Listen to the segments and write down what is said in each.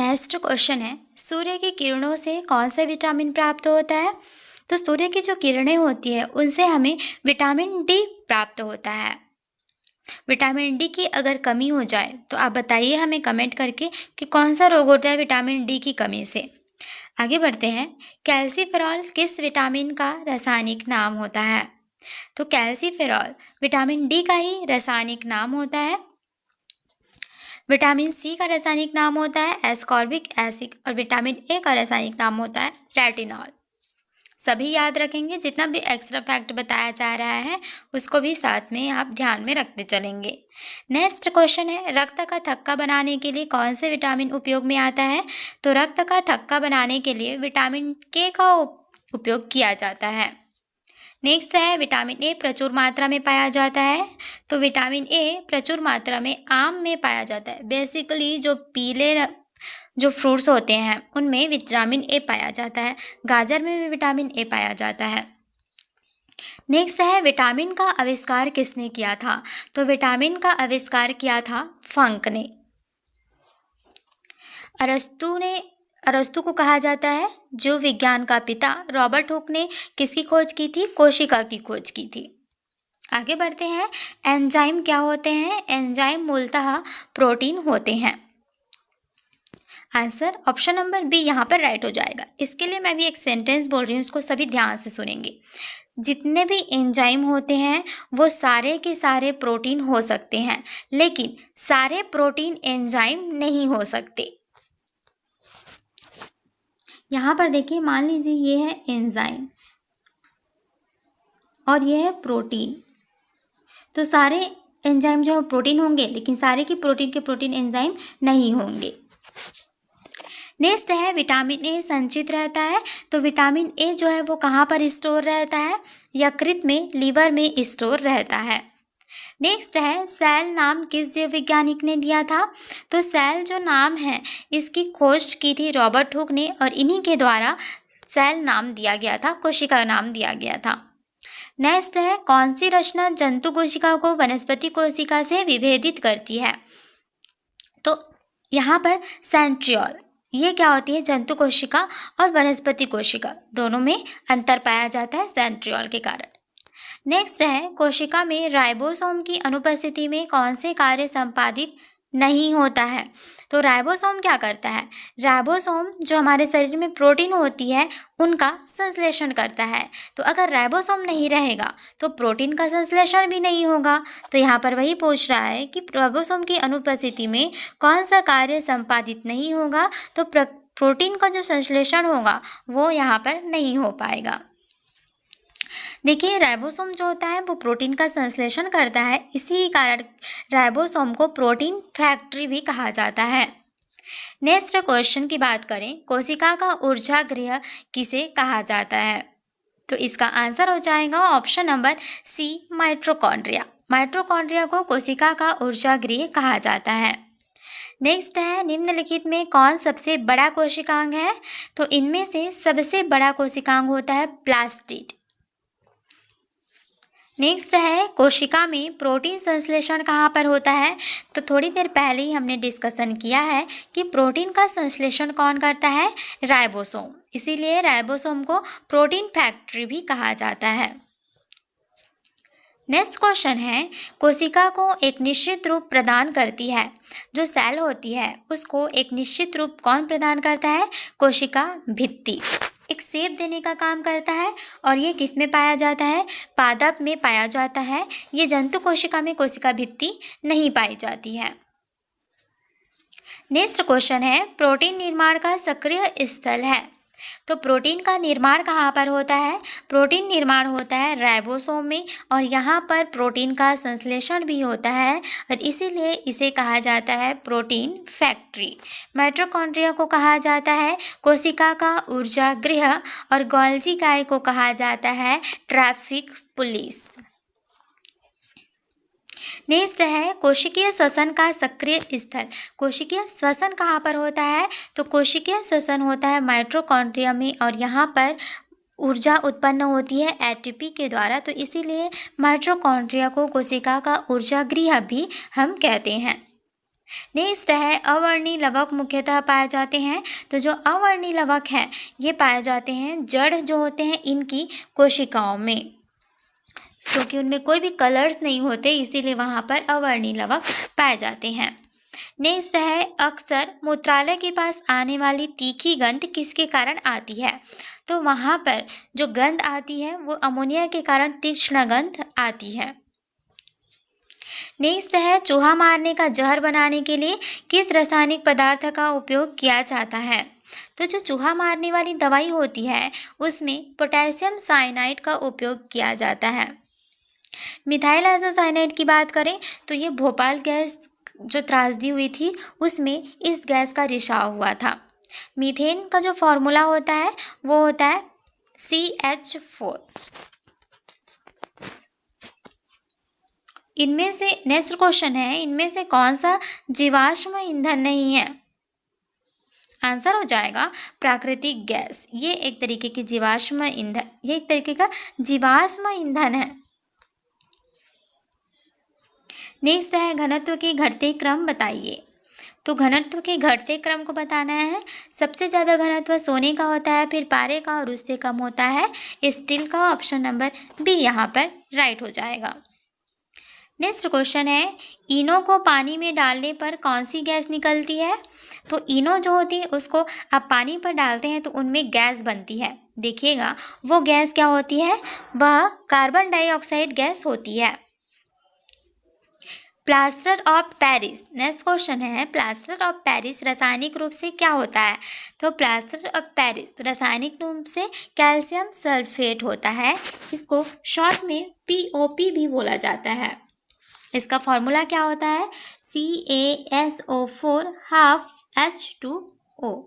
Next question है, सूर्य की किरणों से कौन सा विटामिन प्राप्त होता है? तो सूर्य की जो किरणें होती है उनसे हमें विटामिन डी प्राप्त होता है। विटामिन डी की अगर कमी हो जाए तो आप बताइए हमें कमेंट करके कि कौन सा रोग होता है विटामिन डी की कमी से। आगे बढ़ते हैं, कैल्सीफेरॉल किस विटामिन का रासायनिक नाम होता है? तो कैल्सीफेरॉल विटामिन डी का ही रासायनिक नाम होता है। विटामिन सी का रासायनिक नाम होता है एस्कॉर्बिक एसिड और विटामिन ए का रासायनिक नाम होता है रेटिनॉल। सभी याद रखेंगे, जितना भी एक्स्ट्रा फैक्ट बताया जा रहा है उसको भी साथ में आप ध्यान में रखते चलेंगे। नेक्स्ट क्वेश्चन है, रक्त का थक्का बनाने के लिए कौन से विटामिन उपयोग में आता है? तो रक्त का थक्का बनाने के लिए विटामिन के का उपयोग किया जाता है। नेक्स्ट है, विटामिन ए प्रचुर मात्रा में पाया जाता है। तो विटामिन ए प्रचुर मात्रा में आम में पाया जाता है। बेसिकली जो पीले जो फ्रूट्स होते हैं उनमें विटामिन ए पाया जाता है। गाजर में भी विटामिन ए पाया जाता है। नेक्स्ट है, विटामिन का आविष्कार किसने किया था? तो विटामिन का आविष्कार किया था फंक ने। अरस्तु को कहा जाता है जो विज्ञान का पिता। रॉबर्ट हुक ने किसकी खोज की थी? कोशिका की खोज की थी। आगे बढ़ते हैं, एंजाइम क्या होते हैं? एंजाइम मूलतः प्रोटीन होते हैं। आंसर ऑप्शन नंबर बी यहाँ पर राइट हो जाएगा। इसके लिए मैं भी एक सेंटेंस बोल रही हूँ, उसको सभी ध्यान से सुनेंगे। जितने भी एंजाइम होते हैं वो सारे के सारे प्रोटीन हो सकते हैं, लेकिन सारे प्रोटीन एंजाइम नहीं हो सकते। यहाँ पर देखिए, मान लीजिए ये है एंजाइम और ये है प्रोटीन। तो सारे एंजाइम जो प्रोटीन होंगे, लेकिन सारे की प्रोटीन एंजाइम नहीं होंगे। नेक्स्ट है, विटामिन ए संचित रहता है। तो विटामिन ए जो है वो कहाँ पर स्टोर रहता है? यकृत में, लीवर में स्टोर रहता है। नेक्स्ट है, सेल नाम किस जीव वैज्ञानिक ने दिया था? तो सेल जो नाम है इसकी खोज की थी रॉबर्ट हुक ने और इन्हीं के द्वारा सेल नाम दिया गया था, कोशिका नाम दिया गया था। नेक्स्ट है, कौन सी रचना जंतु कोशिका को वनस्पति कोशिका से विभेदित करती है? तो यहाँ पर सेंट्रियोल, ये क्या होती है? जंतु कोशिका और वनस्पति कोशिका दोनों में अंतर पाया जाता है सेंट्रियोल के कारण। नेक्स्ट है, कोशिका में राइबोसोम की अनुपस्थिति में कौन से कार्य संपादित नहीं होता है? तो राइबोसोम क्या करता है? राइबोसोम जो हमारे शरीर में प्रोटीन होती है उनका संश्लेषण करता है। तो अगर राइबोसोम नहीं रहेगा तो प्रोटीन का संश्लेषण भी नहीं होगा। तो यहाँ पर वही पूछ रहा है कि राइबोसोम की अनुपस्थिति में कौन सा कार्य संपादित नहीं होगा? तो प्रोटीन का जो संश्लेषण होगा वो यहाँ पर नहीं हो पाएगा। देखिए, राइबोसोम जो होता है वो प्रोटीन का संश्लेषण करता है, इसी कारण राइबोसोम को प्रोटीन फैक्ट्री भी कहा जाता है। नेक्स्ट क्वेश्चन की बात करें, कोशिका का ऊर्जा गृह किसे कहा जाता है? तो इसका आंसर हो जाएगा option number C, mitochondria. Mitochondria को कोशिका का ऊर्जा गृह कहा जाता है। नेक्स्ट है, निम्नलिखित में कौन सबसे बड़ा कोशिकांग है? तो इनमें से सबसे बड़ा कोशिकांग होता है प्लास्टिड। नेक्स्ट है, कोशिका में प्रोटीन संश्लेषण कहाँ पर होता है? तो थोड़ी देर पहले ही हमने डिस्कशन किया है कि प्रोटीन का संश्लेषण कौन करता है? राइबोसोम। इसीलिए राइबोसोम को प्रोटीन फैक्ट्री भी कहा जाता है। नेक्स्ट क्वेश्चन है, कोशिका को एक निश्चित रूप प्रदान करती है, जो सेल होती है उसको एक निश्चित रूप कौन प्रदान करता है? कोशिका भित्ति एक शेप देने का काम करता है और ये किस में पाया जाता है? पादप में पाया जाता है। ये जंतु कोशिका में कोशिका भित्ति नहीं पाई जाती है। नेक्स्ट क्वेश्चन है, प्रोटीन निर्माण का सक्रिय स्थल है। तो प्रोटीन का निर्माण कहाँ पर होता है? प्रोटीन निर्माण होता है राइबोसोम में और यहाँ पर प्रोटीन का संश्लेषण भी होता है और इसीलिए इसे कहा जाता है प्रोटीन फैक्ट्री। माइटोकॉन्ड्रिया को कहा जाता है कोशिका का ऊर्जा गृह और गोल्जी गाय को कहा जाता है ट्रैफिक पुलिस। नेक्स्ट है, कोशिकीय श्वसन का सक्रिय स्थल। कोशिकीय श्वसन कहाँ पर होता है? तो कोशिकीय श्वसन होता है माइटोकॉन्ड्रिया में और यहाँ पर ऊर्जा उत्पन्न होती है एटीपी के द्वारा। तो इसीलिए माइटोकॉन्ड्रिया को कोशिका का ऊर्जा गृह भी हम कहते हैं। नेक्स्ट है अवर्णीय लवक मुख्यतः पाए जाते हैं। तो जो अवर्णीय लवक हैं ये पाए जाते हैं जड़ जो होते हैं इनकी कोशिकाओं में, क्योंकि उनमें कोई भी कलर्स नहीं होते, इसीलिए वहाँ पर अवर्णीय लवक पाए जाते हैं। नेक्स्ट है अक्सर मूत्रालय के पास आने वाली तीखी गंध किसके कारण आती है। तो वहाँ पर जो गंध आती है वो अमोनिया के कारण तीक्ष्ण गंध आती है। नेक्स्ट है चूहा मारने का जहर बनाने के लिए किस रासायनिक पदार्थ का उपयोग किया जाता है। तो जो चूहा मारने वाली दवाई होती है उसमें पोटेशियम साइनाइड का उपयोग किया जाता है। मिथाइल आइसोसाइनाइड की बात करें तो ये भोपाल गैस जो त्रासदी हुई थी उसमें इस गैस का रिसाव हुआ था। मीथेन का जो फॉर्मूला होता है वो होता है CH4। इनमें से नेक्स्ट क्वेश्चन है, इनमें से कौन सा जीवाश्म ईंधन नहीं है। आंसर हो जाएगा प्राकृतिक गैस। ये एक तरीके की जीवाश्म ईंधन, ये एक तरीके का जीवाश्म ईंधन है। नेक्स्ट है घनत्व के घटते क्रम बताइए। तो घनत्व के घटते क्रम को बताना है। सबसे ज़्यादा घनत्व सोने का होता है, फिर पारे का, और उससे कम होता है स्टील का। ऑप्शन नंबर बी यहाँ पर राइट हो जाएगा। नेक्स्ट क्वेश्चन है इनो को पानी में डालने पर कौन सी गैस निकलती है। तो इनो जो होती है उसको आप पानी पर डालते हैं तो उनमें गैस बनती है। देखिएगा वो गैस क्या होती है, वह कार्बन डाइऑक्साइड गैस होती है। Plaster of Paris, next question है प्लास्टर ऑफ पेरिस रासायनिक रूप से क्या होता है। तो प्लास्टर ऑफ पेरिस रासायनिक रूप से कैल्शियम सल्फेट होता है। इसको शॉर्ट में POP भी बोला जाता है। इसका फॉर्मूला क्या होता है, CaSO4 half H2O।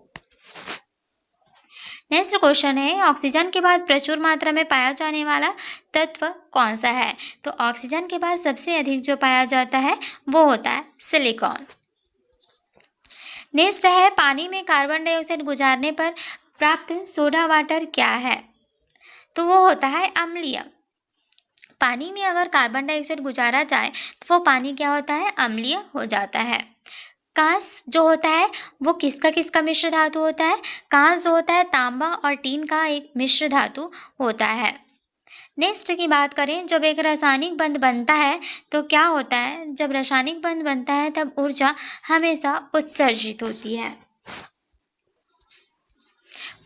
Next question है ऑक्सीजन के बाद प्रचुर मात्रा में पाया जाने वाला तत्व कौन सा है। तो ऑक्सीजन के बाद सबसे अधिक जो पाया जाता है वो होता है सिलिकॉन। नेक्स्ट है पानी में कार्बन डाइऑक्साइड गुजारने पर प्राप्त सोडा वाटर क्या है। तो वो होता है अम्लीय। पानी में अगर कार्बन डाइऑक्साइड गुजारा जाए तो वो पानी क्या होता है, अम्लीय हो जाता है। कांस जो होता है वो किसका मिश्र धातु होता है। कांस जो होता है तांबा और टीन का एक मिश्र धातु होता है। नेक्स्ट की बात करें, जब एक रासायनिक बंध बनता है तो क्या होता है, जब रासायनिक बंध बनता है तब ऊर्जा हमेशा उत्सर्जित होती है।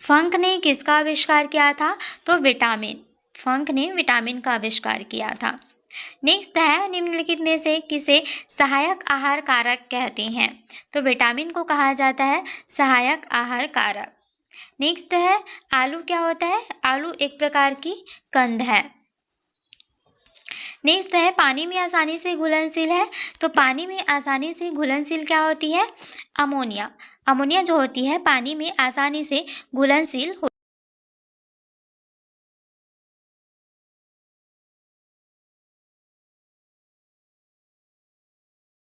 फंक ने किसका आविष्कार किया था। तो विटामिन, फंक ने विटामिन का आविष्कार किया था। नेक्स्ट है निम्नलिखित में से किसे सहायक आहार कारक कहते हैं। तो विटामिन को कहा जाता है सहायक आहार कारक। नेक्स्ट है आलू क्या होता है, आलू एक प्रकार की कंद है। नेक्स्ट है पानी में आसानी से घुलनशील है। तो पानी में आसानी से घुलनशील क्या होती है, अमोनिया। अमोनिया जो होती है पानी में आसानी से घुलनशील